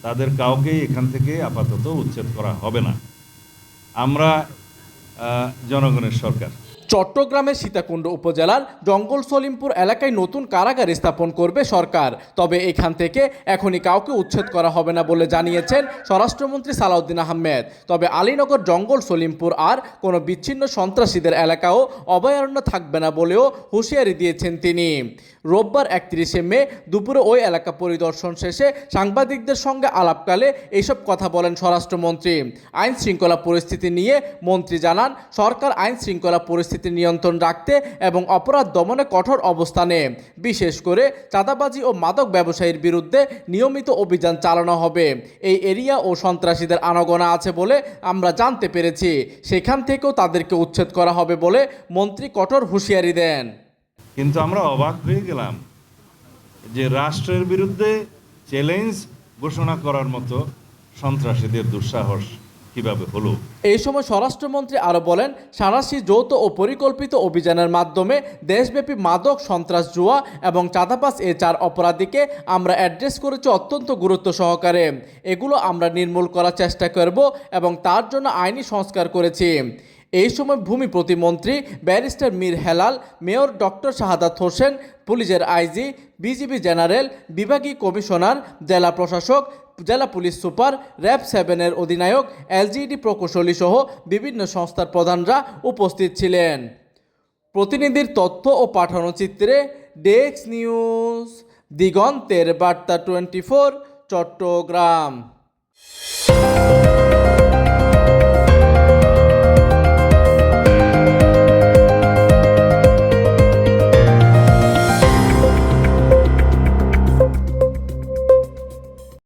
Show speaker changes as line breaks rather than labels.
তাদের কাউকেই এখান থেকে আপাতত উচ্ছেদ করা হবে না। আমরা জনগণের সরকার।
চট্টগ্রামের সীতাকুণ্ড উপজেলার জঙ্গল সলিমপুর এলাকায় নতুন কারাগার স্থাপন করবে সরকার। তবে এখান থেকে এখনই কাউকে উচ্ছেদ করা হবে না বলে জানিয়েছেন স্বরাষ্ট্রমন্ত্রী সালাউদ্দিন আহমেদ। তবে আলীনগর জঙ্গল সলিমপুর আর কোনো বিচ্ছিন্ন সন্ত্রাসীদের এলাকাও অভয়ারণ্য থাকবে না বলেও হুঁশিয়ারি দিয়েছেন তিনি। রোববার 31শে মে দুপুরে ওই এলাকা পরিদর্শন শেষে সাংবাদিকদের সঙ্গে আলাপকালে এইসব কথা বলেন স্বরাষ্ট্রমন্ত্রী। আইন শৃঙ্খলা পরিস্থিতি নিয়ে মন্ত্রী জানান, সরকার আইন শৃঙ্খলা পরিস্থিতি নিয়ন্ত্রণ রাখতে এবং অপরাধ দমনে কঠোর অবস্থানে, বিশেষ করে চাঁদাবাজি ও মাদক ব্যবসায়ীর বিরুদ্ধে নিয়মিত অভিযান চালানো হবে। এই এরিয়া ও সন্ত্রাসীদের আনাগোনা আছে বলে আমরা জানতে পেরেছি, সেখান থেকেও তাদেরকে উচ্ছেদ করা হবে বলে মন্ত্রী কঠোর হুঁশিয়ারি দেন।
কিন্তু আমরা অবাক হয়ে গেলাম যে রাষ্ট্রের বিরুদ্ধে চ্যালেঞ্জ ঘোষণা করার মতো সন্ত্রাসীদের দুঃসাহস কিভাবে হলো।
এই সময় স্বরাষ্ট্রমন্ত্রী আরও বলেন, সাঁড়াশি যৌথ ও পরিকল্পিত অভিযানের মাধ্যমে দেশব্যাপী মাদক, সন্ত্রাস, জুয়া এবং চাঁদাবাজ এই 4 অপরাধীকে আমরা অ্যাড্রেস করেছি অত্যন্ত গুরুত্ব সহকারে। এগুলো আমরা নির্মূল করার চেষ্টা করব এবং তার জন্য আইনি সংস্কার করেছি। এই সময় ভূমি প্রতিমন্ত্রী barrister Mir Helal, mayor doctor Shahadat Hossain, পুলিশের আইজি, বিজিবি জেনারেল, বিভাগীয় কমিশনার, জেলা প্রশাসক, জেলা পুলিশ সুপার, র্যাব 7-এর অধিনায়ক, এলজিইডি প্রকৌশলী সহ বিভিন্ন সংস্থার প্রধানরা উপস্থিত ছিলেন। প্রতিনিধির তথ্য ও পাঠানো চিত্রে ডেস্ক নিউজ, দিগন্তের বার্তা 24, চট্টগ্রাম।